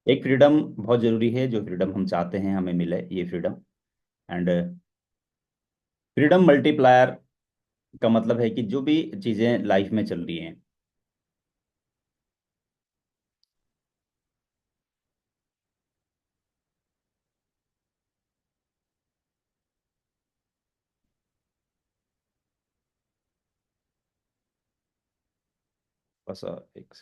एक फ्रीडम बहुत जरूरी है, जो फ्रीडम हम चाहते हैं हमें मिले, ये फ्रीडम। एंड फ्रीडम मल्टीप्लायर का मतलब है कि जो भी चीजें लाइफ में चल रही हैं। बस एक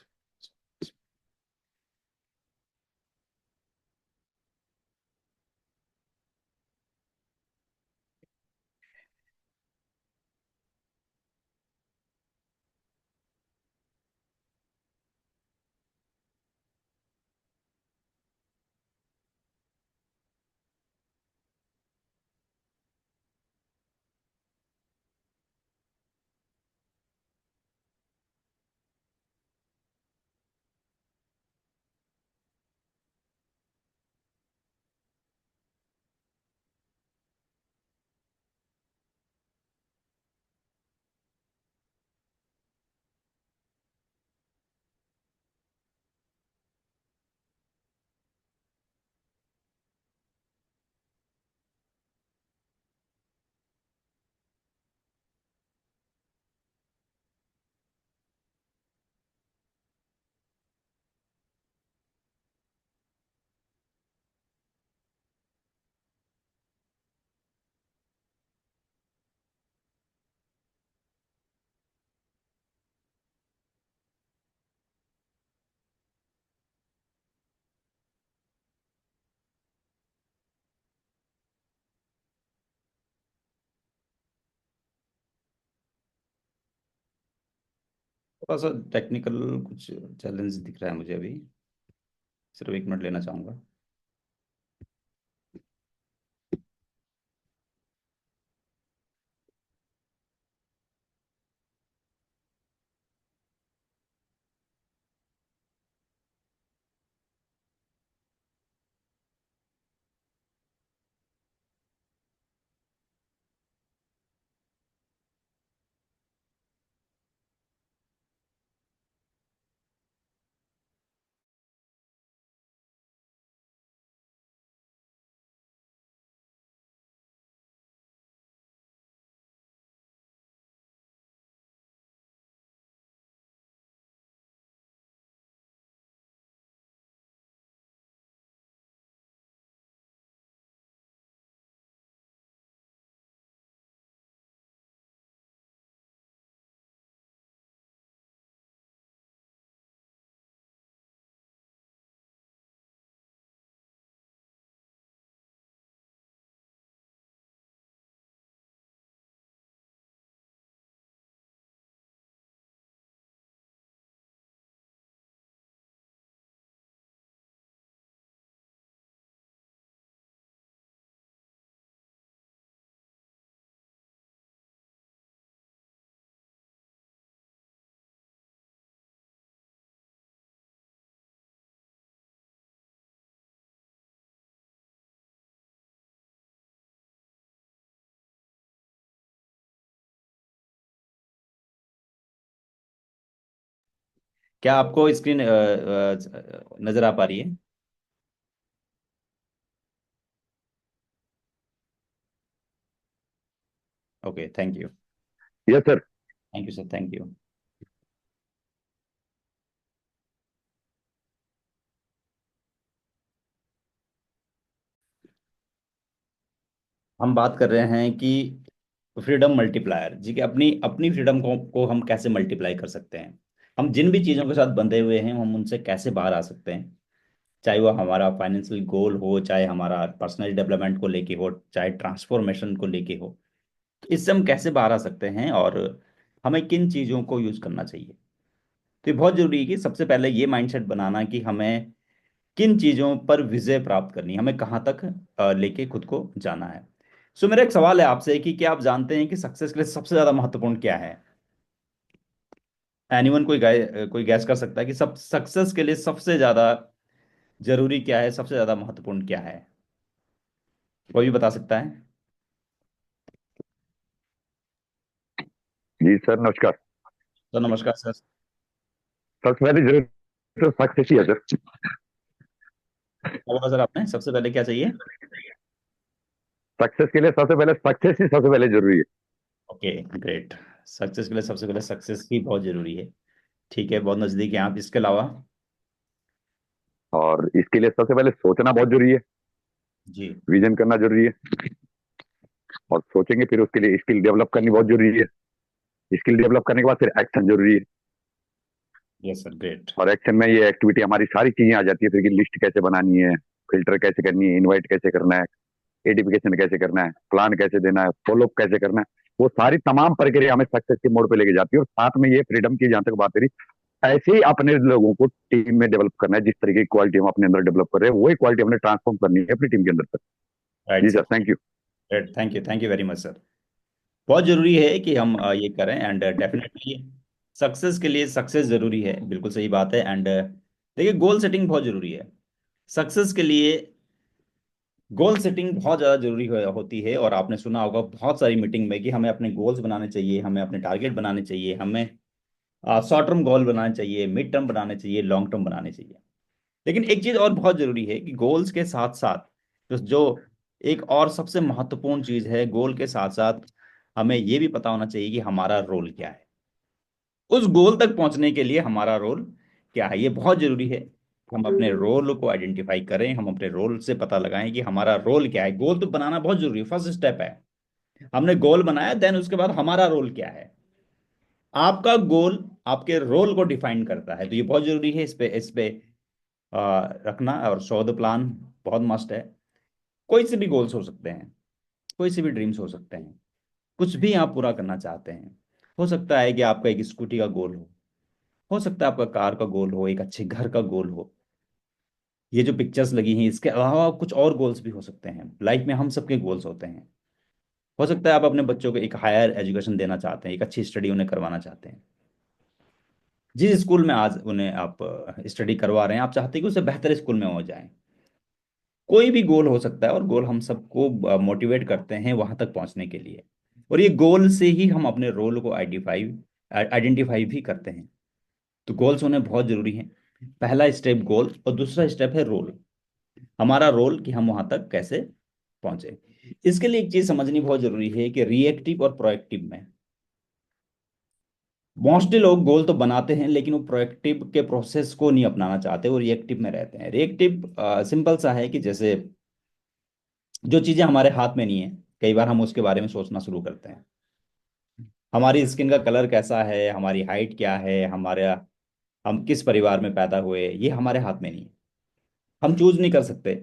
थोड़ा सा टेक्निकल कुछ चैलेंज दिख रहा है मुझे अभी। सिर्फ 1 मिनट लेना चाहूंगा। क्या आपको स्क्रीन नजर आ पा रही है? Okay, thank you. Yes sir. Thank you sir, thank you. हम बात कर रहे हैं कि फ्रीडम मल्टीप्लायर जी, कि अपनी अपनी फ्रीडम को हम कैसे मल्टीप्लाई कर सकते हैं। हम जिन भी चीज़ों के साथ बंधे हुए हैं हम उनसे कैसे बाहर आ सकते हैं। चाहे वो हमारा फाइनेंशियल गोल हो, चाहे हमारा पर्सनल डेवलपमेंट को लेके हो, चाहे ट्रांसफॉर्मेशन को लेके हो। तो इससे हम कैसे बाहर आ सकते हैं और हमें किन चीज़ों को यूज़ करना चाहिए। तो ये बहुत जरूरी है कि सबसे पहले ये माइंडसेट बनाना कि हमें किन चीज़ों पर विजय प्राप्त करनी है, हमें कहाँ तक लेके खुद को जाना है। सो मेरा एक सवाल है आपसे कि क्या आप जानते हैं कि सक्सेस के लिए सबसे ज़्यादा महत्वपूर्ण क्या है? एनीवन, कोई गैस कर सकता है कि सब सक्सेस के लिए सबसे ज़्यादा जरूरी क्या है, सबसे ज़्यादा महत्वपूर्ण क्या है? कोई भी बता सकता है? जी सर, नमस्कार। तो नमस्कार, सर। सबसे पहले जरूर तो सक्सेस ही है सर। क्या बोला सर आपने, सबसे पहले क्या चाहिए? सक्सेस के लिए सबसे पहले सक्सेस ही सबसे पहले जरूरी है। Okay, great. सक्सेस के लिए सबसे पहले सक्सेस ही बहुत जरूरी है। ठीक है, बहुत नजदीक है आप। इसके अलावा? और इसके लिए सबसे पहले सोचना बहुत जरूरी है। जी। विजन करना जरूरी है। और सोचेंगे फिर उसके लिए स्किल डेवलप करनी बहुत जरूरी है। स्किल डेवलप करने के बाद फिर एक्शन जरूरी है। Yes sir, great. और एक्शन में ये एक्टिविटी हमारी सारी चीजें आ जाती है फिर, कि लिस्ट कैसे बनानी है, फिल्टर कैसे करनी है, इनवाइट कैसे करना है, एडिफिकेशन कैसे करना है, प्लान कैसे देना है, फॉलोअप कैसे करना है। वो सारी तमाम प्रक्रिया हमें सक्सेस के मोड पे लेके जाती है। और साथ में ये फ्रीडम की जहां तक बात करी, ऐसे ही अपने लोगों को टीम में डेवलप करना है। जिस तरीके की क्वालिटी हम अपने अंदर डेवलप कर रहे हैं, वही क्वालिटी हमने ट्रांसफॉर्म करनी है अपनी टीम के अंदर sir. Right ji sir, sir. Thank you. Great, thank you very much sir. बहुत जरूरी है कि हम ये करें, एंड डेफिनेटली सक्सेस के लिए सक्सेस जरूरी है, बिल्कुल सही बात है। एंड देखिए, गोल सेटिंग बहुत जरूरी है सक्सेस के लिए। गोल सेटिंग बहुत ज़्यादा जरूरी होती है। और आपने सुना होगा बहुत सारी मीटिंग में कि हमें अपने गोल्स बनाने चाहिए, हमें अपने टारगेट बनाने चाहिए, हमें शॉर्ट टर्म गोल बनाने चाहिए, मिड टर्म बनाने चाहिए, लॉन्ग टर्म बनाने चाहिए। लेकिन एक चीज़ और बहुत जरूरी है कि गोल्स के साथ साथ जो एक और सबसे महत्वपूर्ण चीज़ है, गोल के साथ साथ हमें ये भी पता होना चाहिए कि हमारा रोल क्या है। उस गोल तक पहुंचने के लिए हमारा रोल क्या है, ये बहुत जरूरी है। हम अपने रोल को आइडेंटिफाई करें, हम अपने रोल से पता लगाएं कि हमारा रोल क्या है। गोल तो बनाना बहुत जरूरी है, फर्स्ट स्टेप है। हमने गोल बनाया, देन उसके बाद हमारा रोल क्या है। आपका गोल आपके रोल को डिफाइन करता है, तो ये बहुत जरूरी है। इस पे रखना। और शो द प्लान बहुत मस्ट है। कोई से भी गोल्स हो सकते हैं, कोई से भी ड्रीम्स हो सकते हैं, कुछ भी आप पूरा करना चाहते हैं। हो सकता है कि आपका एक स्कूटी का गोल हो सकता है आपका कार का गोल हो, एक अच्छे घर का गोल हो। ये जो पिक्चर्स लगी हैं, इसके अलावा कुछ और गोल्स भी हो सकते हैं। लाइफ में हम सबके गोल्स होते हैं। हो सकता है आप अपने बच्चों को एक हायर एजुकेशन देना चाहते हैं, एक अच्छी स्टडी उन्हें करवाना चाहते हैं। जिस स्कूल में आज उन्हें आप स्टडी करवा रहे हैं, आप चाहते हैं कि उसे बेहतर स्कूल में हो जाए। कोई भी गोल हो सकता है, और गोल हम सबको मोटिवेट करते हैं वहां तक पहुंचने के लिए। और ये गोल से ही हम अपने रोल को आइडेंटिफाई आइडेंटिफाई भी करते हैं। तो गोल्स होने बहुत जरूरी हैं। पहला स्टेप गोल, और दूसरा स्टेप है रोल। हमारा रोल कि हम वहां तक कैसे पहुंचे। इसके लिए एक चीज समझनी बहुत जरूरी है कि रिएक्टिव और प्रोएक्टिव में मोस्टली लोग गोल तो बनाते हैं, लेकिन वो प्रोएक्टिव के प्रोसेस को नहीं अपनाना चाहते, वो रिएक्टिव में रहते हैं। रिएक्टिव सिंपल सा है कि जैसे जो चीजें हमारे हाथ में नहीं है, कई बार हम उसके बारे में सोचना शुरू करते हैं। हमारी स्किन का कलर कैसा है, हमारी हाइट क्या है, हमारा हम किस परिवार में पैदा हुए, ये हमारे हाथ में नहीं है। हम चूज नहीं कर सकते।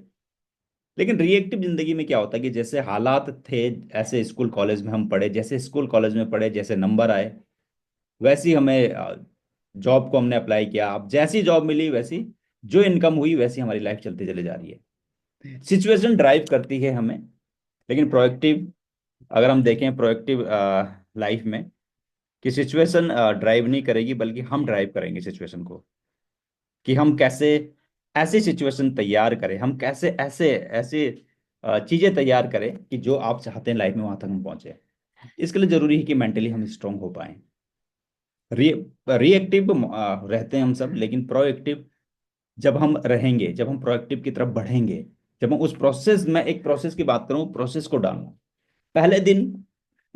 लेकिन रिएक्टिव जिंदगी में क्या होता है कि जैसे हालात थे, ऐसे स्कूल कॉलेज में हम पढ़े, जैसे स्कूल कॉलेज में पढ़े, जैसे नंबर आए, वैसी हमें जॉब को हमने अप्लाई किया। अब जैसी जॉब मिली वैसी जो इनकम हुई, वैसी हमारी लाइफ चलती चली जा रही है। सिचुएशन ड्राइव करती है हमें। लेकिन प्रोएक्टिव, अगर हम देखें प्रोएक्टिव लाइफ में, कि सिचुएशन ड्राइव नहीं करेगी, बल्कि हम ड्राइव करेंगे सिचुएशन को। कि हम कैसे ऐसी सिचुएशन तैयार करें, हम कैसे ऐसे ऐसे चीजें तैयार करें कि जो आप चाहते हैं लाइफ में वहां तक हम पहुंचे। इसके लिए जरूरी है कि मेंटली हम स्ट्रांग हो पाए। रिएक्टिव रहते हैं हम सब, लेकिन प्रोएक्टिव जब हम रहेंगे, जब हम प्रोएक्टिव की तरफ बढ़ेंगे, जब हम उस प्रोसेस में, एक प्रोसेस की बात करूं, प्रोसेस को डालना। पहले दिन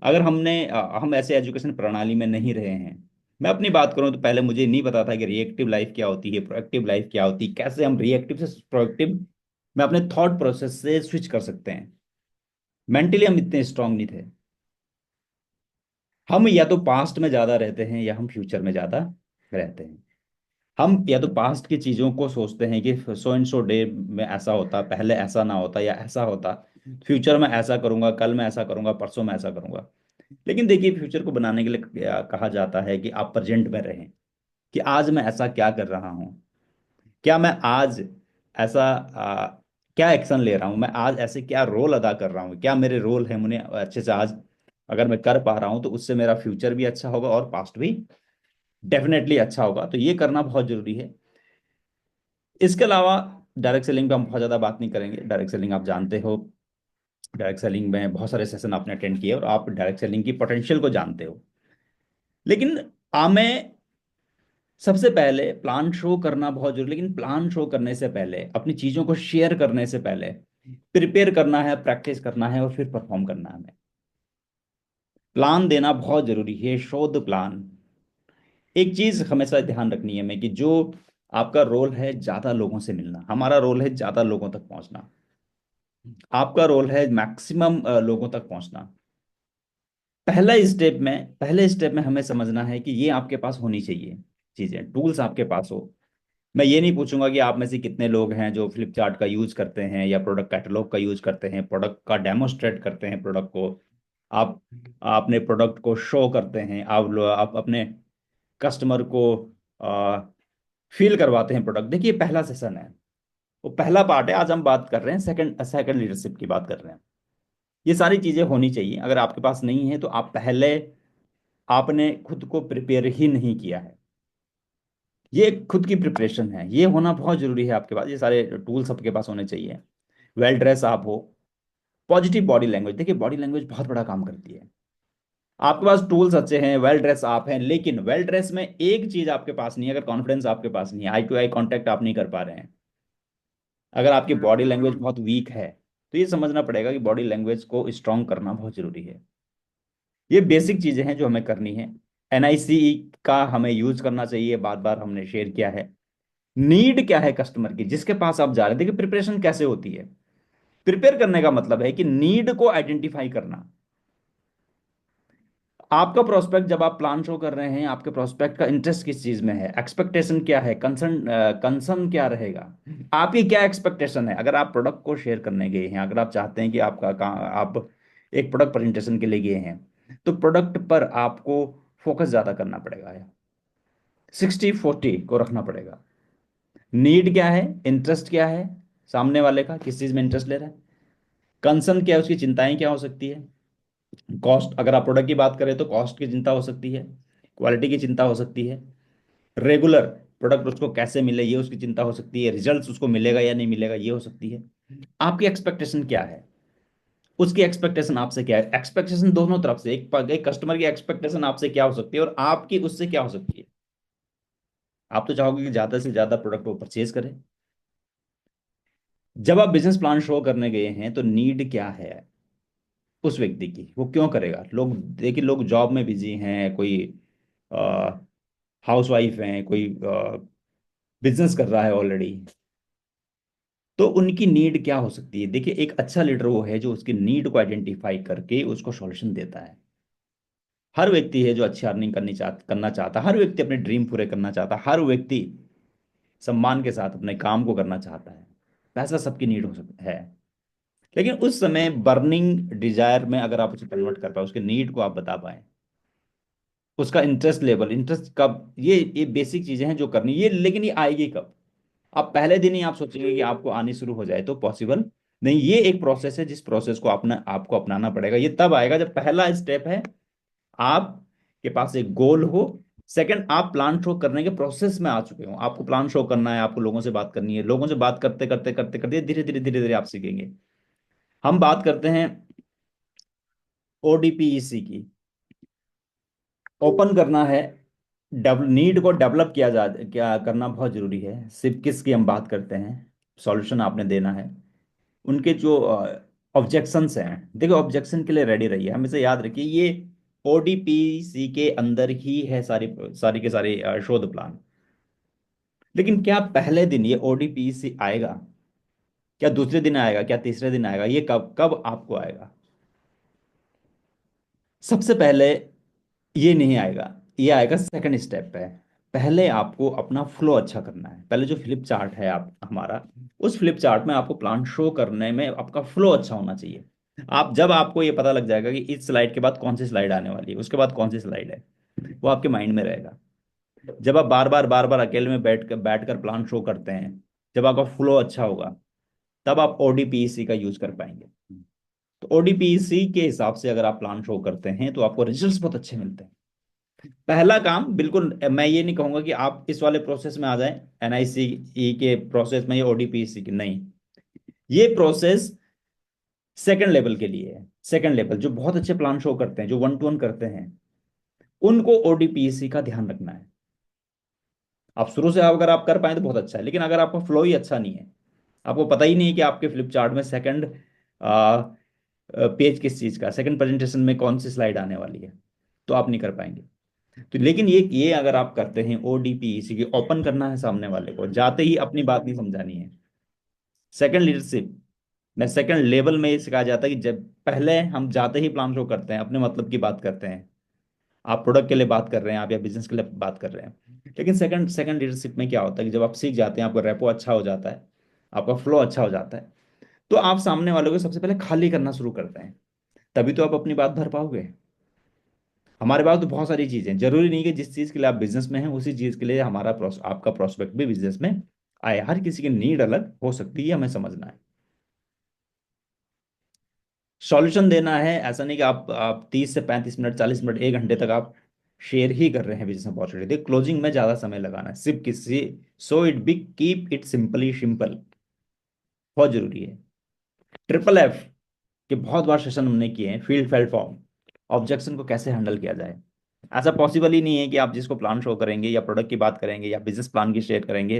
अगर हम ऐसे एजुकेशन प्रणाली में नहीं रहे हैं, मैं अपनी बात करूं तो पहले मुझे नहीं पता था कि रिएक्टिव लाइफ क्या होती है, प्रोएक्टिव लाइफ क्या होती है, कैसे हम रिएक्टिव से प्रोएक्टिव में अपने थॉट प्रोसेस से स्विच कर सकते हैं। मेंटली हम इतने स्ट्रांग नहीं थे। हम या तो पास्ट में ज्यादा रहते हैं, या हम फ्यूचर में ज्यादा रहते हैं। हम या तो पास्ट की चीजों को सोचते हैं कि सो एंड सो डे में ऐसा होता, पहले ऐसा ना होता, या ऐसा होता, फ्यूचर में ऐसा करूंगा, कल मैं ऐसा करूंगा, परसों में ऐसा करूंगा। लेकिन देखिए, फ्यूचर को बनाने के लिए कहा जाता है कि आप प्रेजेंट में रहें। कि आज मैं ऐसा क्या कर रहा हूँ, क्या मैं आज ऐसा क्या एक्शन ले रहा हूँ, मैं आज ऐसे क्या रोल अदा कर रहा हूँ, क्या मेरे रोल है, मुझे अच्छे से आज अगर मैं कर पा रहा हूँ, तो उससे मेरा फ्यूचर भी अच्छा होगा और पास्ट भी डेफिनेटली अच्छा होगा। तो ये करना बहुत जरूरी है। इसके अलावा डायरेक्ट सेलिंग पे हम बहुत ज़्यादा बात नहीं करेंगे। डायरेक्ट सेलिंग आप जानते हो, डायरेक्ट सेलिंग में बहुत सारे सेशन आपने अटेंड किए, और आप डायरेक्ट सेलिंग की पोटेंशियल को जानते हो। लेकिन हमें सबसे पहले प्लान शो करना बहुत जरूरी, लेकिन प्लान शो करने से पहले, अपनी चीजों को शेयर करने से पहले प्रिपेयर करना है, प्रैक्टिस करना है और फिर परफॉर्म करना है हमें। प्लान देना बहुत जरूरी है, शो द प्लान। एक चीज हमेशा ध्यान रखनी है हमें कि जो आपका रोल है ज्यादा लोगों से मिलना, हमारा रोल है ज्यादा लोगों तक पहुंचना, आपका रोल है मैक्सिमम लोगों तक पहुंचना। पहले स्टेप में हमें समझना है कि ये आपके पास होनी चाहिए, चीजें, टूल्स आपके पास हो। मैं ये नहीं पूछूंगा कि आप में से कितने लोग हैं जो फ्लिपचार्ट का यूज करते हैं या प्रोडक्ट कैटलॉग का यूज करते हैं, प्रोडक्ट का डेमोस्ट्रेट करते हैं, प्रोडक्ट को आप अपने प्रोडक्ट को शो करते हैं, आप अपने कस्टमर को फील करवाते हैं प्रोडक्ट। देखिए पहला सेशन है, वो पहला पार्ट है। आज हम बात कर रहे हैं सेकंड सेकंड लीडरशिप की बात कर रहे हैं। ये सारी चीजें होनी चाहिए। अगर आपके पास नहीं है तो आप पहले, आपने खुद को प्रिपेयर ही नहीं किया है। ये खुद की प्रिपरेशन है, ये होना बहुत जरूरी है आपके पास। ये सारे टूल्स आपके पास होने चाहिए। वेल ड्रेस आप हो, पॉजिटिव बॉडी लैंग्वेज, देखिए बॉडी लैंग्वेज बहुत बड़ा काम करती है। आपके पास टूल्स अच्छे हैं, वेल ड्रेस आप हैं, लेकिन वेल ड्रेस में एक चीज आपके पास नहीं है, अगर कॉन्फिडेंस आपके पास नहीं है, आई टू आई कांटेक्ट आप नहीं कर पा रहे हैं, अगर आपकी बॉडी लैंग्वेज बहुत वीक है, तो ये समझना पड़ेगा कि बॉडी लैंग्वेज को स्ट्रांग करना बहुत जरूरी है। ये बेसिक चीजें हैं जो हमें करनी है। एनआईसी का हमें यूज करना चाहिए, बार बार हमने शेयर किया है। नीड क्या है कस्टमर की जिसके पास आप जा रहे हैं? देखिए प्रिपरेशन कैसे होती है। प्रिपेयर करने का मतलब है कि नीड को आइडेंटिफाई करना। आपका प्रोस्पेक्ट, जब आप प्लान शो कर रहे हैं, आपके प्रोस्पेक्ट का इंटरेस्ट किस चीज में है, एक्सपेक्टेशन क्या है, कंसर्न कंसर्न क्या रहेगा, आपकी क्या एक्सपेक्टेशन है। अगर आप प्रोडक्ट को शेयर करने गए हैं, अगर आप चाहते हैं कि आप एक प्रोडक्ट प्रेजेंटेशन के लिए गए हैं, तो प्रोडक्ट पर आपको फोकस ज्यादा करना पड़ेगा, 60-40 को रखना पड़ेगा। नीड क्या है, इंटरेस्ट क्या है, सामने वाले का किस चीज में इंटरेस्ट ले रहा है, कंसर्न क्या है, उसकी चिंताएं क्या हो सकती है, कॉस्ट, अगर आप प्रोडक्ट की बात करें तो कॉस्ट की चिंता हो सकती है, क्वालिटी की चिंता हो सकती है, रेगुलर प्रोडक्ट उसको कैसे मिले ये उसकी चिंता हो सकती है, रिजल्ट्स उसको मिलेगा या नहीं मिलेगा ये हो सकती है। आपकी एक्सपेक्टेशन क्या है, उसकी एक्सपेक्टेशन आपसे क्या है। एक्सपेक्टेशन दोनों तरफ से, एक कस्टमर की एक्सपेक्टेशन आपसे क्या हो सकती है और आपकी उससे क्या हो सकती है। आप तो चाहोगे कि ज्यादा से ज्यादा प्रोडक्ट वो परचेज करें। जब आप बिजनेस प्लान शो करने गए हैं तो नीड क्या है उस व्यक्ति की, वो क्यों करेगा। लोग, देखिए लोग जॉब में बिजी हैं, कोई हाउस वाइफ हैं, कोई बिजनेस कर रहा है ऑलरेडी, तो उनकी नीड क्या हो सकती है। देखिए एक अच्छा लीडर वो है जो उसकी नीड को आइडेंटिफाई करके उसको सॉल्यूशन देता है। हर व्यक्ति है जो अच्छी अर्निंग करना चाहता, हर व्यक्ति अपने ड्रीम पूरे करना चाहता, हर व्यक्ति सम्मान के साथ अपने काम को करना चाहता है। पैसा सबकी नीड हो सकता है, लेकिन उस समय बर्निंग डिजायर में अगर आप उसे कन्वर्ट कर पाए, उसके नीड को आप बता पाए, उसका इंटरेस्ट लेवल, इंटरेस्ट कब, ये बेसिक चीजें हैं जो करनी ये, लेकिन ये आएगी कब। आप पहले दिन ही आप सोचेंगे कि आपको आनी शुरू हो जाए तो पॉसिबल नहीं। ये एक प्रोसेस है जिस प्रोसेस को आपको अपनाना पड़ेगा। ये तब आएगा जब पहला स्टेप है आपके पास एक गोल हो, सेकंड आप प्लान शो करने के प्रोसेस में आ चुके हो, आपको प्लान शो करना है, आपको लोगों से बात करनी है, लोगों से बात करते करते करते करते धीरे धीरे आप सीखेंगे। हम बात करते हैं ओडीपीईसी की। ओपन करना है, नीड को डेवलप किया जा क्या करना बहुत जरूरी है। सिर्फ किसकी हम बात करते हैं, सॉल्यूशन आपने देना है। उनके जो ऑब्जेक्शंस हैं, देखो ऑब्जेक्शन के लिए रेडी रहिए, हमेशा याद रखिए ये ओडीपीसी के अंदर ही है, सारी सारी के सारे शोध प्लान। लेकिन क्या पहले दिन ये ओडीपीसी आएगा, क्या दूसरे दिन आएगा, क्या तीसरे दिन आएगा, ये कब कब आपको आएगा। सबसे पहले ये नहीं आएगा, ये आएगा सेकंड स्टेप पे। पहले आपको अपना फ्लो अच्छा करना है। पहले जो फ्लिप चार्ट है आप हमारा, उस फ्लिप चार्ट में आपको प्लान शो करने में आपका फ्लो अच्छा होना चाहिए। आप जब आपको ये पता लग जाएगा कि इस स्लाइड के बाद कौन सी स्लाइड आने वाली है, उसके बाद कौन सी स्लाइड है, वो आपके माइंड में रहेगा। जब आप बार बार अकेले में बैठ कर प्लान शो करते हैं, जब आपका फ्लो अच्छा होगा, तब आप ओडीपीसी का यूज कर पाएंगे। तो ओडीपीसी के हिसाब से अगर आप प्लान शो करते हैं तो आपको रिजल्ट्स बहुत अच्छे मिलते हैं। पहला काम, बिल्कुल मैं ये नहीं कहूंगा कि आप इस वाले प्रोसेस में आ जाएं, एनआईसी के प्रोसेस में, या ओडीपीसी की नहीं। ये प्रोसेस सेकंड लेवल के लिए है। सेकंड लेवल जो बहुत अच्छे प्लान शो करते हैं, जो वन टू वन करते हैं, उनको ओडीपीसी का ध्यान रखना है। आप शुरू से अगर आप कर पाए तो बहुत अच्छा है, लेकिन अगर आपका फ्लो ही अच्छा नहीं है, आपको पता ही नहीं है कि आपके फ्लिप चार्ट में सेकंड पेज किस चीज़ का, सेकंड प्रेजेंटेशन में कौन सी स्लाइड आने वाली है, तो आप नहीं कर पाएंगे। तो लेकिन ये अगर आप करते हैं ओडीपी, इसी की ओपन करना है सामने वाले को, जाते ही अपनी बात नहीं समझानी है। सेकंड लीडरशिप में सेकंड लेवल में ये सिखाया जाता है कि जब पहले हम जाते ही प्लान शो करते हैं, अपने मतलब की बात करते हैं। आप प्रोडक्ट के लिए बात कर रहे हैं, आप या बिजनेस के लिए बात कर रहे हैं, लेकिन सेकंड सेकंड लीडरशिप में क्या होता है कि जब आप सीख जाते हैं, आपका रेपो अच्छा हो जाता है, आपका फ्लो अच्छा हो जाता है, तो आप सामने वालों को सबसे पहले खाली करना शुरू करते हैं। तभी तो आप अपनी बात भर पाओगे। हमारे पास तो बहुत सारी चीजें हैं, जरूरी नहीं कि जिस चीज के लिए आप बिजनेस में हैं उसी चीज के लिए आपका प्रोस्पेक्ट भी बिजनेस में आए। हर किसी की नीड अलग हो सकती है, हमें समझना है। सॉल्यूशन देना है, ऐसा नहीं कि आप 30 से 35 मिनट, 40 मिनट, 1 घंटे तक आप शेयर ही कर रहे हैं बिजनेस अपॉर्चुनिटी। क्लोजिंग में ज्यादा समय लगाना है, सिर्फ किसी so it be keep it simply simple, बहुत जरूरी है। ट्रिपल एफ के बहुत बार सेशन हमने किए हैं, फील्ड फेल्ड फॉर्म, ऑब्जेक्शन को कैसे हैंडल किया जाए। ऐसा पॉसिबल ही नहीं है कि आप जिसको प्लान शो करेंगे या प्रोडक्ट की बात करेंगे या बिजनेस प्लान की शेयर करेंगे,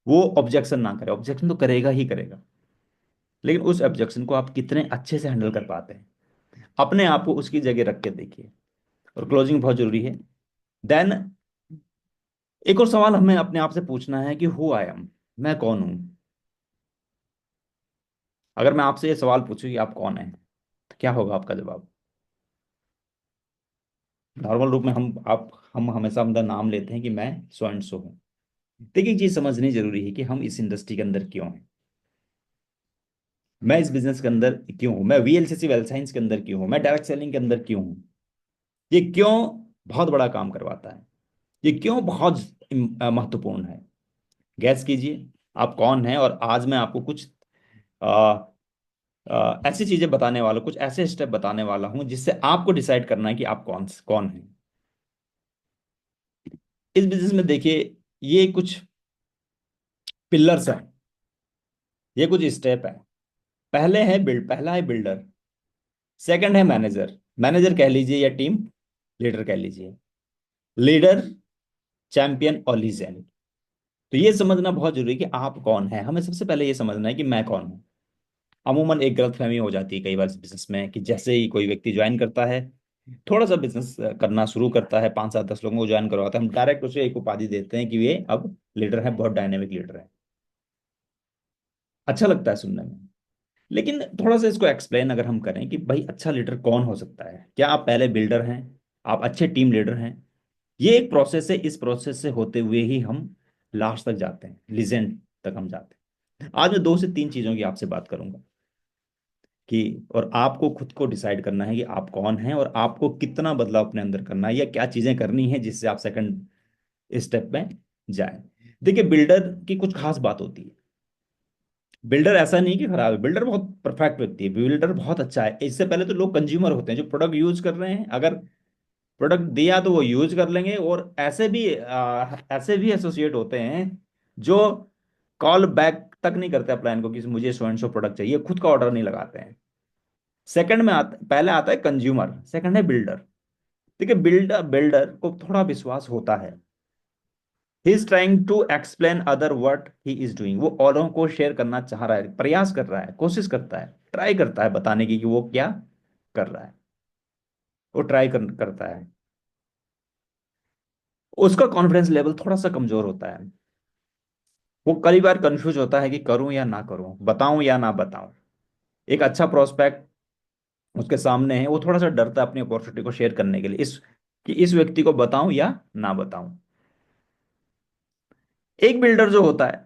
वो ऑब्जेक्शन ना करे। ऑब्जेक्शन तो करेगा ही करेगा, लेकिन उस ऑब्जेक्शन को आप कितने अच्छे से हैंडल कर पाते हैं, अपने आप को उसकी जगह रख के देखिए। और क्लोजिंग बहुत जरूरी है। देन एक और सवाल हमें अपने आप से पूछना है कि हु आई एम, मैं कौन हूं। अगर मैं आपसे ये सवाल पूछूं कि आप कौन हैं, तो क्या होगा आपका जवाब? नॉर्मल रूप में हम हमेशा अपना नाम लेते हैं कि मैं सो एंड सो हूं। देखिए, एक चीज समझनी जरूरी है कि हम इस इंडस्ट्री के अंदर क्यों हैं, मैं इस बिजनेस के अंदर क्यों हूं, मैं वीएलसीसी वेल्थ साइंस के अंदर क्यों हूं, मैं डायरेक्ट सेलिंग के अंदर क्यों हूं। ये क्यों बहुत बड़ा काम करवाता है, ये क्यों बहुत महत्वपूर्ण है। गैस कीजिए आप कौन हैं, और आज मैं आपको कुछ ऐसी चीजें बताने वाला हूं, कुछ ऐसे स्टेप बताने वाला हूं जिससे आपको डिसाइड करना है कि आप कौन कौन हैं इस बिजनेस में। देखिए, ये कुछ पिलर्स हैं, ये कुछ स्टेप है। पहला है बिल्डर, सेकंड है मैनेजर, मैनेजर कह लीजिए या टीम लीडर कह लीजिए, लीडर, चैंपियन और लीजेंड। तो ये समझना बहुत जरूरी है कि आप कौन है। हमें सबसे पहले ये समझना है कि मैं कौन हूं। अमूमन एक गलतफहमी हो जाती है कई बार बिजनेस में कि जैसे ही कोई व्यक्ति ज्वाइन करता है, थोड़ा सा बिजनेस करना शुरू करता है, 5 7 10 लोगों को ज्वाइन करवाता है, हम डायरेक्ट उसे एक उपाधि देते हैं कि ये अब लीडर है, बहुत डायनेमिक लीडर है। अच्छा लगता है सुनने में, लेकिन थोड़ा सा इसको एक्सप्लेन अगर हम करें कि भाई अच्छा लीडर कौन हो सकता है, क्या आप पहले बिल्डर हैं, आप अच्छे टीम लीडर हैं। ये एक प्रोसेस है, इस प्रोसेस से होते हुए ही हम लास्ट तक जाते हैं, लीजेंड तक हम जाते हैं। आज मैं 2 से 3 चीजों की आपसे बात करूंगा कि, और आपको खुद को डिसाइड करना है कि आप कौन हैं और आपको कितना बदलाव अपने अंदर करना है या क्या चीजें करनी है जिससे आप सेकंड स्टेप में जाएं। देखिए, बिल्डर की कुछ खास बात होती है। बिल्डर ऐसा नहीं कि खराब है, बिल्डर बहुत परफेक्ट व्यक्ति है, बिल्डर बहुत अच्छा है। इससे पहले तो लोग कंज्यूमर होते हैं जो प्रोडक्ट यूज कर रहे हैं, अगर प्रोडक्ट दिया तो वो यूज कर लेंगे। और ऐसे भी एसोसिएट होते हैं जो कॉल बैक तक नहीं करते अपलाइन को कि मुझे सो एंड सो प्रोडक्ट चाहिए, खुद का ऑर्डर नहीं लगाते हैं। पहले आता है कंज्यूमर, सेकंड है बिल्डर। देखिए, बिल्डर को थोड़ा विश्वास होता है, he is trying to explain other what he is doing. वो औरों को शेयर करना चाह रहा है, प्रयास कर रहा है, कोशिश करता है, ट्राई करता है बताने की कि वो क्या कर रहा है। वो करता है। उसका कॉन्फिडेंस लेवल थोड़ा सा कमजोर होता है, वो कई बार कंफ्यूज होता है कि करूं या ना करूं, बताऊं या ना बताऊं। एक अच्छा प्रोस्पेक्ट उसके सामने है, वो थोड़ा सा डरता है अपनी अपॉर्चुनिटी को शेयर करने के लिए, इस व्यक्ति को बताऊं या ना बताऊं। एक बिल्डर जो होता है,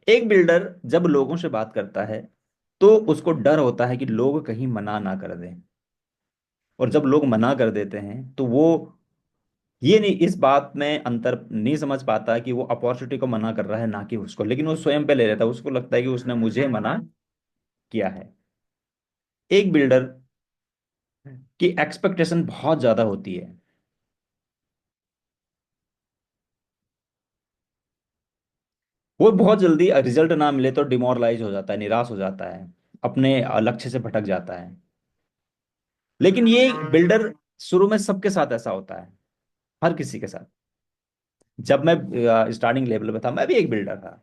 एक बिल्डर जब लोगों से बात करता है तो उसको डर होता है कि लोग कहीं मना ना कर दें। और जब लोग मना कर देते हैं तो वो ये नहीं, इस बात में अंतर नहीं समझ पाता कि वो अपॉर्चुनिटी को मना कर रहा है ना कि उसको, लेकिन वो स्वयं पे ले लेता है, उसको लगता है कि उसने मुझे मना किया है। एक बिल्डर की एक्सपेक्टेशन बहुत ज्यादा होती है, वो बहुत जल्दी रिजल्ट ना मिले तो डिमोरलाइज हो जाता है, निराश हो जाता है, अपने लक्ष्य से भटक जाता है। लेकिन ये बिल्डर शुरू में सबके साथ ऐसा होता है, हर किसी के साथ। जब मैं स्टार्टिंग लेवल पे था, मैं भी एक बिल्डर था।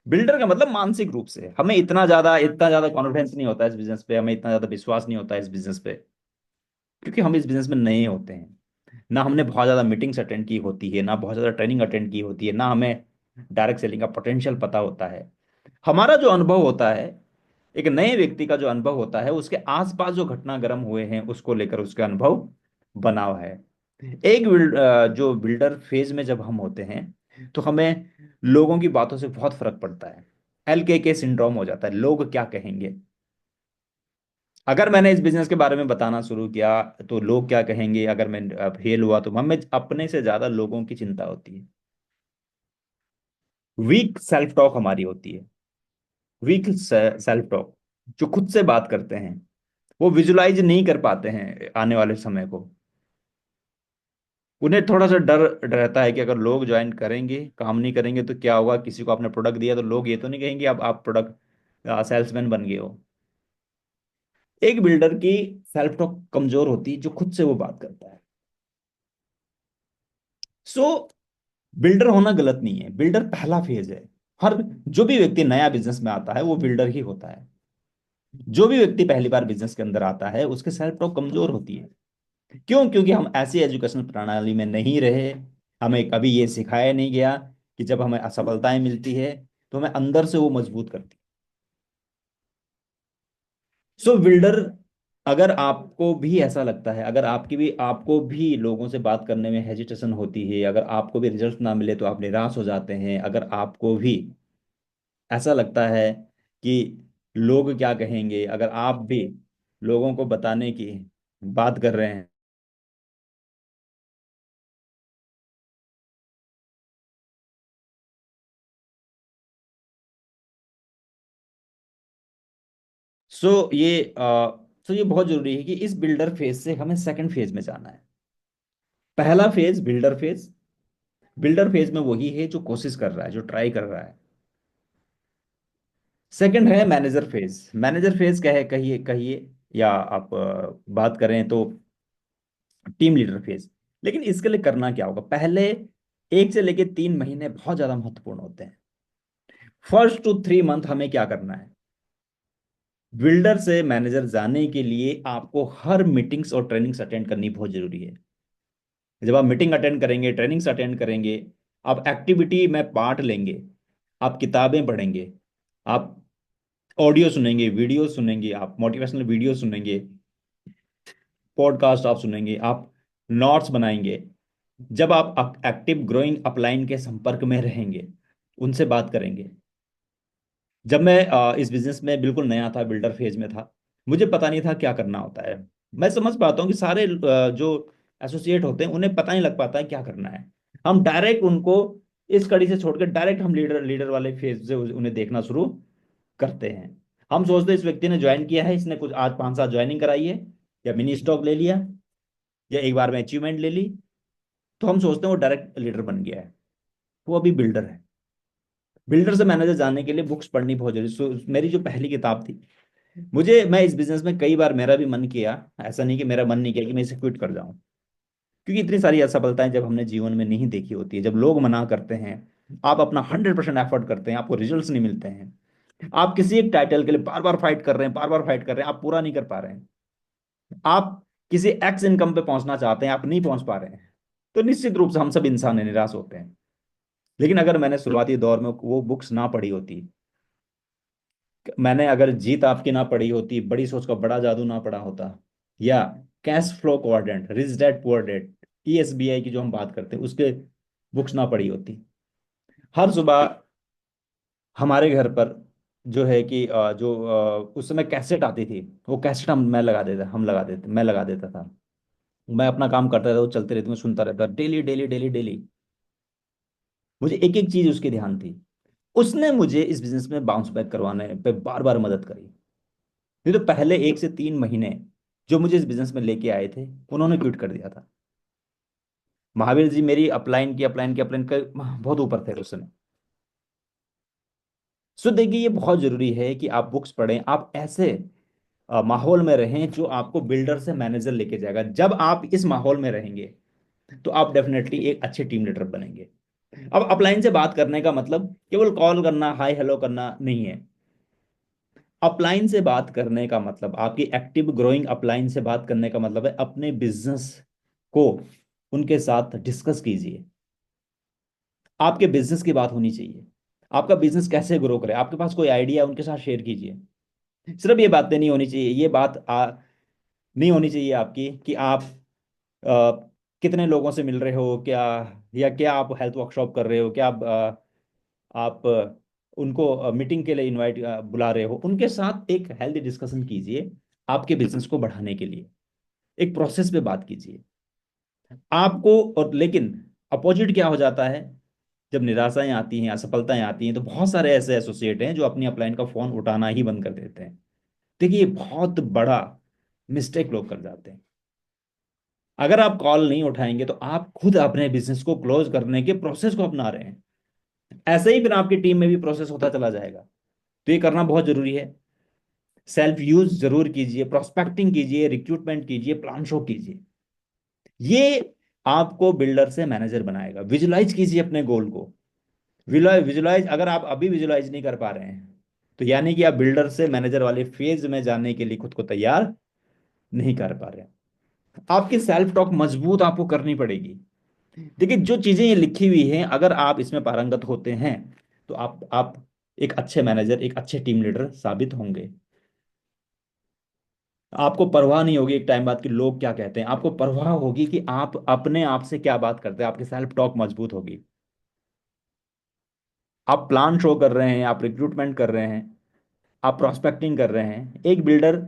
बिल्डर का मतलब मानसिक रूप से हमें इतना ज्यादा कॉन्फिडेंस नहीं होता इस बिजनेस पे, हमें इतना ज्यादा विश्वास नहीं होता इस बिजनेस पे, क्योंकि हम इस बिजनेस में नए होते हैं। ना हमने बहुत ज़्यादा मीटिंग्स अटेंड की होती है, ना बहुत ज़्यादा ट्रेनिंग अटेंड की होती है, ना हमें डायरेक्ट सेलिंग का पोटेंशियल पता होता है। हमारा जो अनुभव होता है, एक नए व्यक्ति का जो अनुभव होता है, उसके आसपास जो घटनाक्रम हुए हैं उसको लेकर उसका अनुभव बना हुआ है। जो बिल्डर फेज में जब हम होते हैं, तो हमें लोगों की बातों से बहुत फर्क पड़ता है। LKK सिंड्रोम हो जाता है, लोग क्या कहेंगे। अगर मैंने इस बिजनेस के बारे में बताना शुरू किया तो लोग क्या कहेंगे, अगर मैं फेल हुआ तो हमें अपने से ज्यादा लोगों की चिंता होती है। वीक सेल्फ टॉक हमारी होती है। वीक सेल्फ टॉक, जो खुद से बात करते हैं, वो विजुलाइज नहीं कर पाते हैं आने वाले समय को। उन्हें थोड़ा सा डर रहता है कि अगर लोग ज्वाइन करेंगे, काम नहीं करेंगे तो क्या होगा, किसी को आपने प्रोडक्ट दिया तो लोग ये तो नहीं कहेंगे अब आप प्रोडक्ट सेल्समैन बन गए हो। एक बिल्डर की सेल्फ टॉक कमजोर होती है, जो खुद से वो बात करता है। सो बिल्डर होना गलत नहीं है, बिल्डर पहला फेज है। हर जो भी व्यक्ति नया बिजनेस में आता है वो बिल्डर ही होता है। जो भी व्यक्ति पहली बार बिजनेस के अंदर आता है उसके सेल्फ टॉक कमजोर होती है। क्यों? क्योंकि हम ऐसी एजुकेशन प्रणाली में नहीं रहे। हमें कभी ये सिखाया नहीं गया कि जब हमें असफलताएं मिलती है तो हमें अंदर से वो मजबूत करती है। सो बिल्डर, अगर आपको भी ऐसा लगता है, अगर आपको भी लोगों से बात करने में हेजिटेशन होती है, अगर आपको भी रिजल्ट ना मिले तो आप निराश हो जाते हैं, अगर आपको भी ऐसा लगता है कि लोग क्या कहेंगे, अगर आप भी लोगों को बताने की बात कर रहे हैं, सो ये बहुत जरूरी है कि इस बिल्डर फेज से हमें सेकंड फेज में जाना है। पहला phase builder phase. Builder phase में वही है जो कोशिश कर रहा है, जो ट्राई कर रहा है। सेकंड है मैनेजर फेज। मैनेजर फेज क्या है, कहिए कहिए, या आप बात करें तो टीम लीडर फेज। लेकिन इसके लिए करना क्या होगा? पहले 1 से लेकर 3 महीने बहुत ज्यादा महत्वपूर्ण होते हैं। फर्स्ट टू 3 मंथ हमें क्या करना है? बिल्डर से मैनेजर जाने के लिए आपको हर मीटिंग्स और ट्रेनिंग्स अटेंड करनी बहुत जरूरी है। जब आप मीटिंग अटेंड करेंगे, ट्रेनिंग्स अटेंड करेंगे, आप एक्टिविटी में पार्ट लेंगे, आप किताबें पढ़ेंगे, आप ऑडियो सुनेंगे, वीडियो सुनेंगे, आप मोटिवेशनल वीडियो सुनेंगे, पॉडकास्ट आप सुनेंगे, आप नोट्स बनाएंगे। जब आप एक्टिव ग्रोइंग अपलाइन के संपर्क में रहेंगे, उनसे बात करेंगे। जब मैं इस बिजनेस में बिल्कुल नया था, बिल्डर फेज में था, मुझे पता नहीं था क्या करना होता है। मैं समझ पाता हूँ कि सारे जो एसोसिएट होते हैं उन्हें पता नहीं लग पाता है क्या करना है। हम डायरेक्ट उनको इस कड़ी से छोड़कर डायरेक्ट हम लीडर लीडर वाले फेज से उन्हें देखना शुरू करते हैं। हम सोचते हैं इस व्यक्ति ने ज्वाइन किया है, इसने कुछ आज 5 साल ज्वाइनिंग कराई है, या मिनी स्टॉक ले लिया, या एक बार में अचीवमेंट ले ली, तो हम सोचते हैं वो डायरेक्ट लीडर बन गया है। वो अभी बिल्डर है। बिल्डर से मैनेजर जानने के लिए बुक्स पढ़नी बहुत जरूरी। मेरी जो पहली किताब थी, मैं इस बिजनेस में कई बार मेरा भी मन किया, ऐसा नहीं कि मेरा मन नहीं किया कि मैं इसे क्विट कर जाऊं। क्योंकि इतनी सारी असफलताएं जब हमने जीवन में नहीं देखी होती है, जब लोग मना करते हैं, आप अपना 100% एफर्ट करते हैं, आपको रिजल्ट्स नहीं मिलते हैं, आप किसी एक टाइटल के लिए बार बार फाइट कर रहे हैं, बार बार फाइट कर रहे हैं, आप पूरा नहीं कर पा रहे हैं, आप किसी एक्स इनकम पे पहुंचना चाहते हैं, आप नहीं पहुंच पा रहे हैं, तो निश्चित रूप से हम सब इंसान हैं, निराश होते हैं। लेकिन अगर मैंने शुरुआती दौर में वो बुक्स ना पढ़ी होती, मैंने अगर जीत आपकी ना पढ़ी होती, बड़ी सोच का बड़ा जादू ना पढ़ा होता, या cash flow quadrant, rich dad poor dad, ESBI की जो हम बात करते हैं उसके बुक्स ना पढ़ी होती, हर सुबह हमारे घर पर जो है कि उस समय कैसेट आती थी, वो कैसेट हम लगा देते मैं लगा देता था। मैं अपना काम करता था, वो चलते रहती, मैं सुनता रहता, डेली डेली डेली डेली। मुझे एक एक चीज उसकी ध्यान थी। उसने मुझे इस बिजनेस में बाउंस बैक करवाने पे बार बार मदद करी। नहीं तो पहले 1 से 3 महीने जो मुझे इस बिजनेस में लेके आए थे, उन्होंने क्विट कर दिया था। महावीर जी मेरी अपलाइन के बहुत ऊपर थे उस समय। सो देखिए, ये बहुत जरूरी है कि आप बुक्स पढ़ें, आप ऐसे माहौल में रहें जो आपको बिल्डर से मैनेजर लेके जाएगा। जब आप इस माहौल में रहेंगे, तो आप डेफिनेटली एक अच्छे टीम लीडर बनेंगे। अब अपलाइन से बात करने का मतलब केवल कॉल करना, हाय हेलो करना नहीं है। अपलाइन से बात करने का मतलब, आपकी एक्टिव ग्रोइंग अपलाइन से बात करने का मतलब है अपने बिजनेस को उनके साथ डिस्कस कीजिए। आपके बिजनेस की बात होनी चाहिए, आपका बिजनेस कैसे ग्रो करे, आपके पास कोई आइडिया उनके साथ शेयर कीजिए। सिर्फ ये बातें नहीं होनी चाहिए, ये बात नहीं होनी चाहिए आपकी कि आप अ, कितने लोगों से मिल रहे हो क्या, या क्या आप हेल्थ वर्कशॉप कर रहे हो, क्या आप उनको मीटिंग के लिए इनवाइट बुला रहे हो। उनके साथ एक हेल्दी डिस्कशन कीजिए आपके बिजनेस को बढ़ाने के लिए, एक प्रोसेस पे बात कीजिए आपको। और लेकिन अपोजिट क्या हो जाता है, जब निराशाएं आती हैं, असफलताएं आती हैं, तो बहुत सारे ऐसे एसोसिएट हैं जो अपनी अपलाइन का फोन उठाना ही बंद कर देते हैं। देखिए ये बहुत बड़ा मिस्टेक लोग कर जाते हैं। अगर आप कॉल नहीं उठाएंगे तो आप खुद अपने बिजनेस को क्लोज करने के प्रोसेस को अपना रहे हैं। ऐसे ही फिर आपकी टीम में भी प्रोसेस होता चला जाएगा। तो ये करना बहुत जरूरी है। सेल्फ यूज जरूर कीजिए, प्रोस्पेक्टिंग कीजिए, रिक्रूटमेंट कीजिए, प्लान शो कीजिए। ये आपको बिल्डर से मैनेजर बनाएगा। विजुलाइज कीजिए अपने गोल को। विजुलाइज, अगर आप अभी विजुलाइज नहीं कर पा रहे हैं तो यानी कि आप बिल्डर से मैनेजर वाले फेज में जाने के लिए खुद को तैयार नहीं कर पा रहे हैं। आपकी सेल्फ टॉक मजबूत आपको करनी पड़ेगी। देखिए जो चीजें ये लिखी हुई हैं, अगर आप इसमें पारंगत होते हैं तो आप एक अच्छे मैनेजर, एक अच्छे टीम लीडर साबित होंगे। आपको परवाह नहीं होगी एक टाइम बाद कि लोग क्या कहते हैं, आपको परवाह होगी कि आप अपने आप से क्या बात करते हैं। आपकी सेल्फ टॉक मजबूत होगी। आप प्लान शो कर रहे हैं, आप रिक्रूटमेंट कर रहे हैं, आप प्रोस्पेक्टिंग कर रहे हैं। एक बिल्डर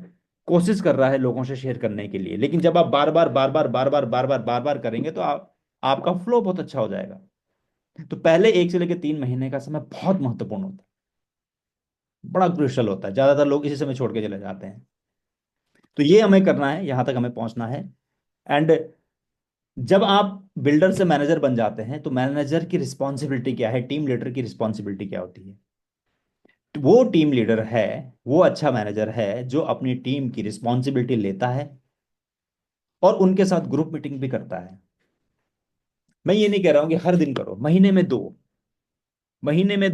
कोशिश कर रहा है लोगों से शेयर करने के लिए, लेकिन जब आप बार बार बार बार बार बार बार बार बार बार करेंगे तो आपका फ्लो बहुत अच्छा हो जाएगा। तो पहले 1 से लेकर 3 महीने का समय बहुत महत्वपूर्ण होता है, बड़ा क्रुशियल होता है। ज्यादातर लोग इसी समय छोड़ के चले जाते हैं। तो ये हमें करना है, यहां तक हमें पहुंचना है। एंड जब आप बिल्डर से मैनेजर बन जाते हैं तो मैनेजर की रिस्पॉन्सिबिलिटी क्या है, टीम लीडर की रिस्पॉन्सिबिलिटी क्या होती है। तो वो टीम लीडर है, वो अच्छा मैनेजर है जो अपनी टीम की रिस्पॉन्सिबिलिटी लेता है और उनके साथ ग्रुप मीटिंग भी करता है। मैं ये नहीं कह रहा हूं कि हर दिन करो, महीने में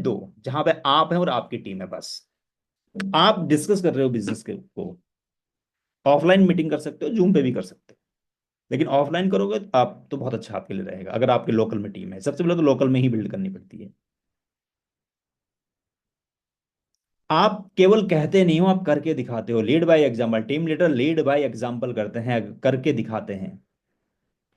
दो, जहां पे आप हैं और आपकी टीम है बस। आप डिस्कस कर रहे हो बिजनेस के को, ऑफलाइन मीटिंग कर सकते हो, जूम पे भी कर सकते हो। लेकिन ऑफलाइन करोगे तो आप तो बहुत अच्छा आपके लिए रहेगा। अगर आपके लोकल में टीम है, सबसे पहले तो लोकल में ही बिल्ड करनी पड़ती है। आप केवल कहते नहीं हो, आप करके दिखाते हो। Lead by example, team leader lead by example करते हैं, करके दिखाते हैं।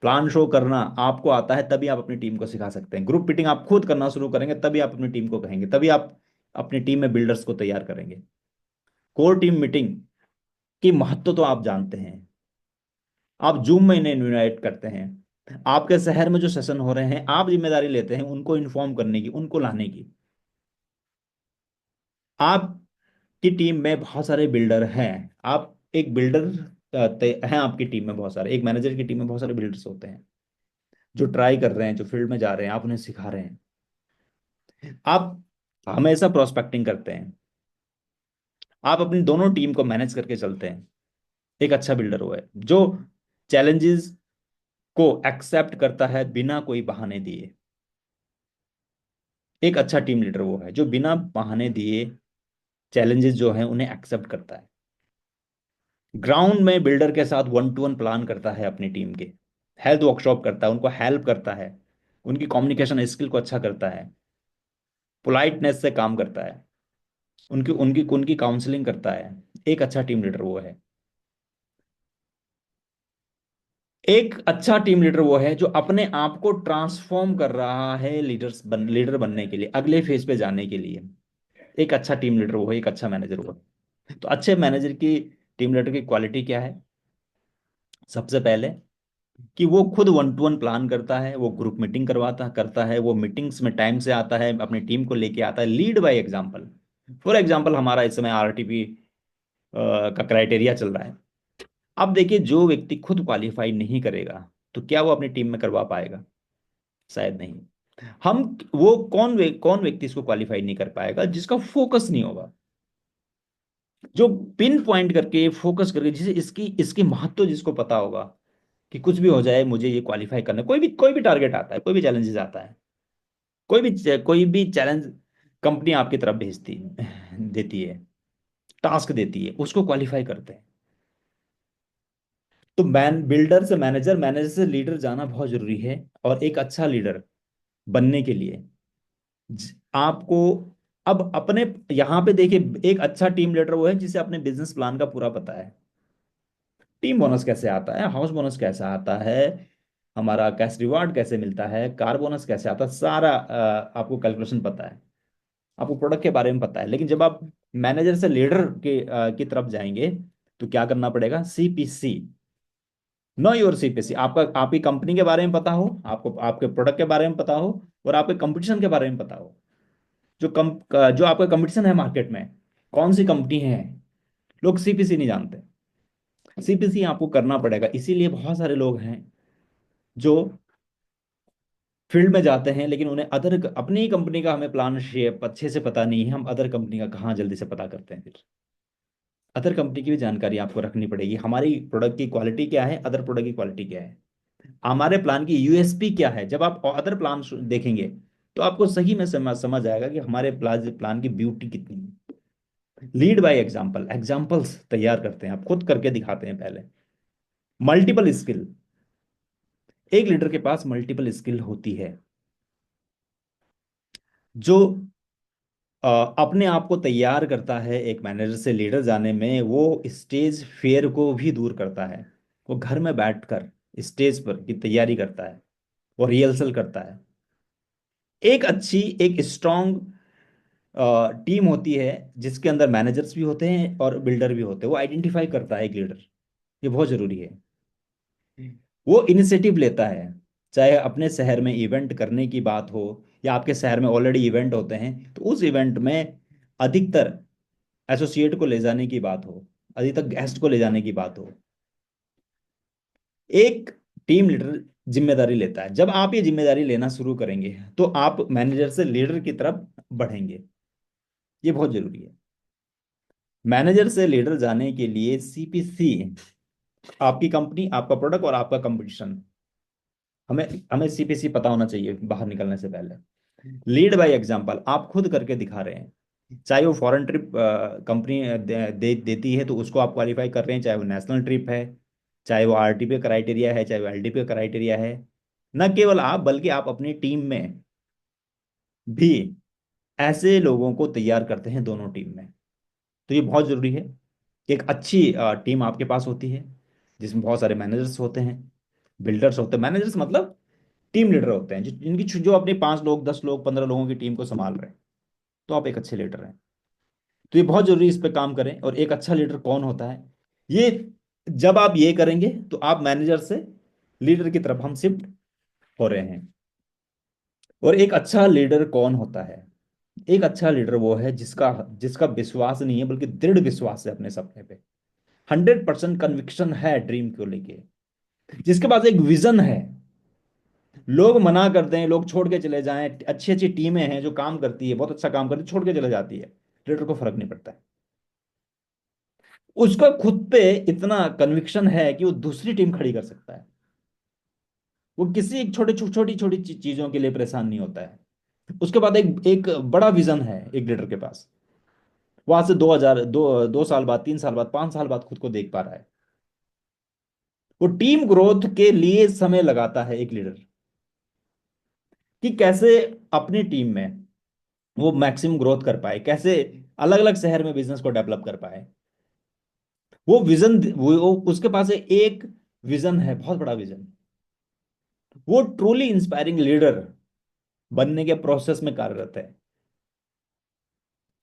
प्लान शो करना आपको आता है तभी आप अपनी टीम को सिखा सकते हैं। ग्रुप मीटिंग आप खुद करना शुरू करेंगे तभी आप अपनी टीम को कहेंगे, तभी आप अपनी टीम में बिल्डर्स को तैयार करेंगे। कोर टीम मीटिंग की महत्व तो आप जानते हैं। आप जूम में इन्हें इनवाइट करते हैं, आपके शहर में जो सेशन हो रहे हैं आप जिम्मेदारी लेते हैं उनको इन्फॉर्म करने की, उनको लाने की। आपकी टीम में बहुत सारे बिल्डर हैं। आप एक बिल्डर हैं आपकी टीम में बहुत सारे, एक मैनेजर की टीम में बहुत सारे बिल्डर्स होते हैं जो ट्राई कर रहे हैं, जो फील्ड में जा रहे हैं, आप उन्हें सिखा रहे हैं। आप हमेशा प्रोस्पेक्टिंग करते हैं, आप अपनी दोनों टीम को मैनेज करके चलते हैं। एक अच्छा बिल्डर वो है जो चैलेंजेस को एक्सेप्ट करता है बिना कोई बहाने दिए। एक अच्छा टीम लीडर वो है जो बिना बहाने दिए चैलेंजेस जो हैं उन्हें एक्सेप्ट करता है। ग्राउंड में बिल्डर के साथ 1-to-1 प्लान करता है अपनी टीम के, हेल्थ वर्कशॉप करता है, उनको हेल्प करता है, उनकी कम्युनिकेशन स्किल को अच्छा करता है, पोलाइटनेस से काम करता है, उनकी उनकी उनकी काउंसलिंग करता है। एक अच्छा टीम लीडर वो है। एक अच्छा टीम लीडर वो है जो अपने आप को ट्रांसफॉर्म कर रहा है लीडर बनने के लिए, अगले फेज पे जाने के लिए। एक अच्छा टीम लीडर वो है, एक अच्छा मैनेजर वो है। तो अच्छे मैनेजर की, टीम लीडर की क्वालिटी क्या है। सबसे पहले कि वो खुद 1-to-1 प्लान करता है, वो ग्रुप मीटिंग करवाता करता है, वो मीटिंग्स में टाइम से आता है, अपनी टीम को लेके आता है। Lead by example. For example हमारा इस समय आरटीपी का क्राइटेरिया चल रहा है। अब देखिए जो व्यक्ति खुद क्वालिफाई नहीं करेगा तो क्या वो अपनी टीम में करवा पाएगा, शायद नहीं। हम वो कौन व्यक्ति इसको क्वालिफाई नहीं कर पाएगा, जिसका फोकस नहीं होगा, जो पिन पॉइंट करके फोकस करके, जिसे इसकी इसकी महत्व जिसको पता होगा कि कुछ भी हो जाए मुझे ये क्वालिफाई करना है। कोई भी टारगेट आता है, कोई भी चैलेंजेस आता है, कोई भी चैलेंज कंपनी आपकी तरफ भेजती देती है, टास्क देती है, उसको क्वालिफाई करते हैं। तो बिल्डर से मैनेजर, मैनेजर से लीडर जाना बहुत जरूरी है। और एक अच्छा लीडर बनने के लिए आपको अब अपने, यहाँ पे देखिए, एक अच्छा टीम लीडर वो है जिसे अपने बिजनेस प्लान का पूरा पता है। टीम बोनस कैसे आता है, हाउस बोनस कैसे आता है, हमारा कैश रिवार्ड कैसे मिलता है, कार बोनस कैसे आता है, सारा आपको कैलकुलेशन पता है, आपको प्रोडक्ट के बारे में पता है। लेकिन जब आप मैनेजर से लीडर की तरफ जाएंगे तो क्या करना पड़ेगा? CPC, know your CPC. आपका, आपकी कंपनी के बारे में पता हो, आपको आपके प्रोडक्ट के बारे में पता हो, और आपके कंपटीशन के बारे में पता हो। जो आपका कंपटीशन है मार्केट में, कौन सी कंपनी है, लोग सीपीसी नहीं जानते। सीपीसी आपको करना पड़ेगा। इसीलिए बहुत सारे लोग हैं जो फील्ड में जाते हैं, लेकिन उन्हें अदर अपनी ही कंपनी का हमें प्लान शेप अच्छे से पता नहीं है, हम अदर कंपनी का कहाँ जल्दी से पता करते हैं फिर। अदर कंपनी की भी जानकारी आपको रखनी पड़ेगी, हमारी प्रोडक्ट की क्वालिटी क्या है, अदर प्रोडक्ट की क्वालिटी क्या है, हमारे प्लान की यूएसपी क्या है। जब आप अदर प्लान देखेंगे तो आपको सही में समझ आएगा कि हमारे प्लान की ब्यूटी कितनी है। लीड बाय एग्जाम्पल, एग्जाम्पल्स तैयार करते हैं, आप खुद करके दिखाते हैं पहले। मल्टीपल स्किल, एक लीडर के पास मल्टीपल स्किल होती है, जो अपने आप को तैयार करता है एक मैनेजर से लीडर जाने में। वो स्टेज फेयर को भी दूर करता है। वो घर में बैठकर स्टेज पर की तैयारी करता है, वो रिहर्सल करता है। एक स्ट्रांग टीम होती है जिसके अंदर मैनेजर्स भी होते हैं और बिल्डर भी होते हैं, वो आइडेंटिफाई करता है एक लीडर। ये बहुत जरूरी है। वो इनिशिएटिव लेता है, चाहे अपने शहर में इवेंट करने की बात हो, या आपके शहर में ऑलरेडी इवेंट होते हैं तो उस इवेंट में अधिकतर एसोसिएट को ले जाने की बात हो, अधिकतर गेस्ट को ले जाने की बात हो। एक टीम लीडर जिम्मेदारी लेता है। जब आप ये जिम्मेदारी लेना शुरू करेंगे तो आप मैनेजर से लीडर की तरफ बढ़ेंगे। ये बहुत जरूरी है। मैनेजर से लीडर जाने के लिए सीपीसी, आपकी कंपनी, आपका प्रोडक्ट और आपका कंपटीशन, हमें हमें सीपीसी पता होना चाहिए बाहर निकलने से पहले। लीड बाय एग्जांपल, आप खुद करके दिखा रहे हैं। चाहे वो फॉरेन ट्रिप कंपनी देती है तो उसको आप क्वालिफाई कर रहे हैं, चाहे वो नेशनल ट्रिप है, चाहे वो आरटीपी क्राइटेरिया है, चाहे वो एलडीपी क्राइटेरिया है। न केवल आप, बल्कि आप अपनी टीम में भी ऐसे लोगों को तैयार करते हैं, दोनों टीम में। तो ये बहुत जरूरी है कि एक अच्छी टीम आपके पास होती है जिसमें बहुत सारे मैनेजर्स होते हैं, बिल्डर्स होते हैं। मैनेजर्स मतलब टीम लीडर होते हैं, जो अपनी 5 लोग, 10 लोग, 15 लोगों की टीम को संभाल रहे हैं। तो आप एक अच्छे लीडर हैं। तो ये बहुत जरूरी है, इस पे काम करें। और एक अच्छा लीडर कौन होता है, ये जब आप ये करेंगे तो आप मैनेजर से लीडर की तरफ हम शिफ्ट हो रहे हैं। और एक अच्छा लीडर कौन होता है? एक अच्छा लीडर वो है जिसका जिसका विश्वास नहीं है बल्कि दृढ़ विश्वास है अपने सपने पे, 100% कन्विक्शन है ड्रीम को लेके, जिसके पास एक विजन है। लोग मना करते हैं, लोग छोड़ के चले जाएं, अच्छी अच्छी टीमें हैं जो काम करती है, बहुत अच्छा काम करती है, छोड़ के चले जाती है, लीडर को फर्क नहीं पड़ता है। उसका खुद पे इतना कन्विक्शन है कि वो दूसरी टीम खड़ी कर सकता है। वो किसी एक छोटी छोटी चीजों के लिए परेशान नहीं होता है। उसके बाद एक एक बड़ा विजन है एक लीडर के पास। वहां से 2 साल बाद, 3 साल बाद, 5 साल बाद खुद को देख पा रहा है। वो टीम ग्रोथ के लिए समय लगाता है एक लीडर, कि कैसे अपनी टीम में वो मैक्सिमम ग्रोथ कर पाए, कैसे अलग अलग शहर में बिजनेस को डेवलप कर पाए। वो विजन, वो उसके पास एक विजन है, बहुत बड़ा विजन। वो ट्रूली इंस्पायरिंग लीडर बनने के प्रोसेस में कार्यरत है,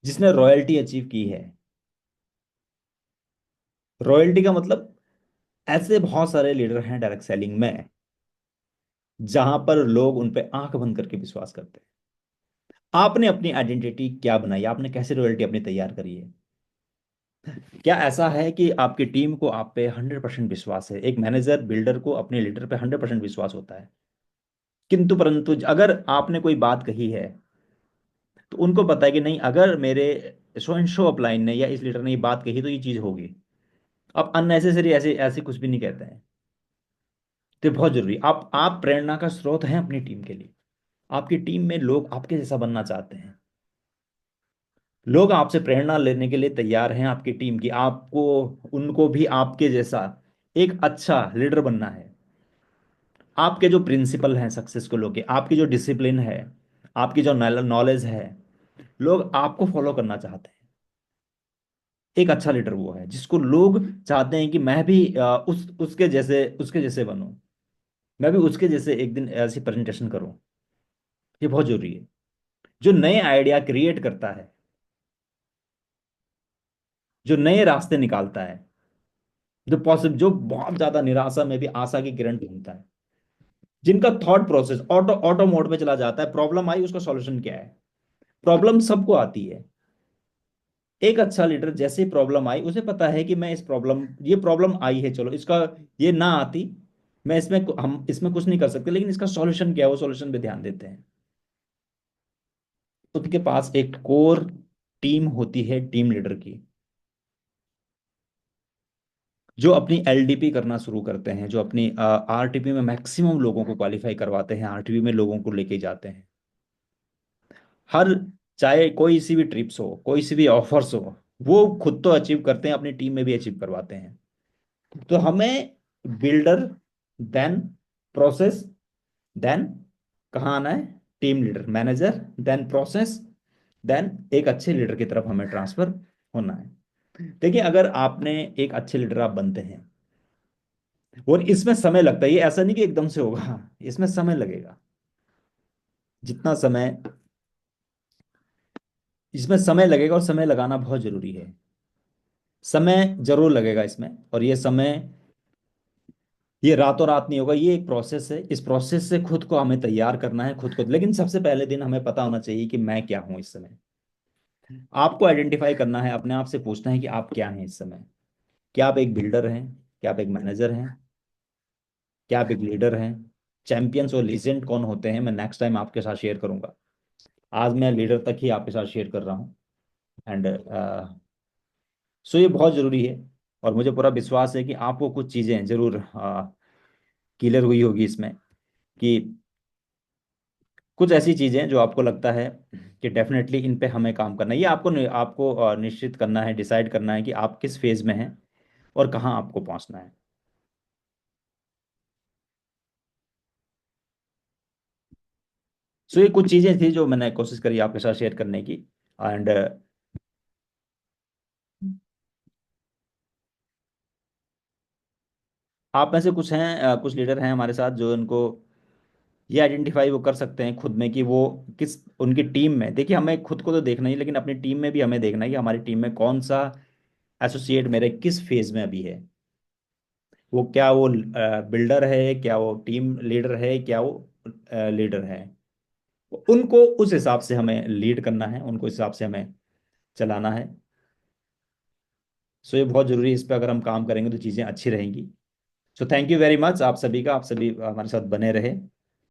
जिसने रॉयल्टी अचीव की है। रॉयल्टी का मतलब, ऐसे बहुत सारे लीडर हैं डायरेक्ट सेलिंग में जहां पर लोग उन पे आंख बंद करके विश्वास करते हैं। आपने अपनी आइडेंटिटी क्या बनाई, आपने कैसे रॉयल्टी अपनी तैयार करी है? क्या ऐसा है कि आपकी टीम को आप पे 100% विश्वास है? एक मैनेजर बिल्डर को अपने लीडर पे 100% विश्वास होता है, किंतु परंतु अगर आपने कोई बात कही है तो उनको पता है कि नहीं, अगर मेरे शो एंड शो अपलाइन ने या इस लीडर ने ये बात कही तो ये चीज होगी। अब अननेसेसरी ऐसे ऐसे कुछ भी नहीं कहते हैं। तो ये बहुत जरूरी, आप प्रेरणा का स्रोत हैं अपनी टीम के लिए। आपकी टीम में लोग आपके जैसा बनना चाहते हैं, लोग आपसे प्रेरणा लेने के लिए तैयार हैं आपकी टीम की। आपको, उनको भी आपके जैसा एक अच्छा लीडर बनना है। आपके जो प्रिंसिपल हैं सक्सेस को लेके, आपकी जो डिसिप्लिन है, आपकी जो नॉलेज है, लोग आपको फॉलो करना चाहते हैं। एक अच्छा लीडर वो है जिसको लोग चाहते हैं कि मैं भी उसके जैसे बनूं, मैं भी उसके जैसे एक दिन ऐसी प्रेजेंटेशन करूं। ये बहुत जरूरी है। जो नए आइडिया क्रिएट करता है, जो नए रास्ते निकालता है, जो बहुत ज्यादा निराशा में भी आशा की किरण ढूंढता है, जिनका thought process auto auto mode में चला जाता है। प्रॉब्लम आई, उसका सॉल्यूशन क्या है। प्रॉब्लम सबको आती है। एक अच्छा लीडर जैसे ही प्रॉब्लम आई, उसे पता है कि मैं ये प्रॉब्लम आई है, चलो इसका, ये ना आती, मैं इसमें हम इसमें कुछ नहीं कर सकते, लेकिन इसका सॉल्यूशन क्या है, वो सॉल्यूशन पे ध्यान देते हैं। उनके पास एक कोर टीम होती है टीम लीडर की, जो अपनी एलडीपी करना शुरू करते हैं, जो अपनी आरटीपी में मैक्सिमम लोगों को क्वालिफाई करवाते हैं, आरटीपी में लोगों को लेके जाते हैं। हर, चाहे कोई सी भी ट्रिप्स हो, कोई सी भी ऑफर्स हो, वो खुद तो अचीव करते हैं, अपनी टीम में भी अचीव करवाते हैं। तो हमें बिल्डर, देन प्रोसेस, देन कहाँ आना है, team leader manager, then process, then एक अच्छे लीडर की तरफ हमें ट्रांसफर होना है। देखिए, अगर आपने एक अच्छे लीडर आप बनते हैं, और इसमें समय लगता है, ये ऐसा नहीं कि एकदम से होगा, इसमें समय लगेगा। जितना समय, इसमें समय लगेगा, और समय लगाना बहुत जरूरी है। समय जरूर लगेगा इसमें, और ये समय, ये रातों रात नहीं होगा, ये एक प्रोसेस है। इस प्रोसेस से खुद को हमें तैयार करना है, खुद को। लेकिन सबसे पहले दिन हमें पता होना चाहिए कि मैं क्या हूं इस समय। आपको आइडेंटिफाई करना है, अपने आप से पूछना है कि आप क्या हैं इस समय। क्या आप एक बिल्डर हैं? क्या आप एक मैनेजर हैं? क्या आप एक लीडर हैं? चैंपियंस और लीजेंड कौन होते हैं, मैं नेक्स्ट टाइम आपके साथ शेयर करूंगा। आज मैं लीडर तक ही आपके साथ शेयर कर रहा हूँ। एंड सो ये बहुत ज़रूरी है। और मुझे पूरा विश्वास है कि आपको कुछ चीज़ें ज़रूर क्लियर हुई होगी इसमें, कि कुछ ऐसी चीज़ें जो आपको लगता है कि डेफिनेटली इन पे हमें काम करना है। ये आपको निश्चित करना है, डिसाइड करना है कि आप किस फेज़ में हैं और कहाँ आपको पहुँचना है। सो ये कुछ चीज़ें थी जो मैंने कोशिश करी आपके साथ शेयर करने की। एंड आप में से कुछ हैं, कुछ लीडर हैं हमारे साथ, जो उनको ये आइडेंटिफाई वो कर सकते हैं खुद में कि वो किस, उनकी टीम में, देखिए हमें खुद को तो देखना ही, लेकिन अपनी टीम में भी हमें देखना है कि हमारी टीम में कौन सा एसोसिएट मेरे किस फेज में अभी है। वो क्या वो बिल्डर है, क्या वो टीम लीडर है, क्या वो लीडर है। उनको उस हिसाब से हमें लीड करना है, उनको इस हिसाब से हमें चलाना है। सो ये बहुत जरूरी है, इस पर अगर हम काम करेंगे तो चीज़ें अच्छी रहेंगी। So thank you very much आप सभी का, आप सभी हमारे साथ बने रहे।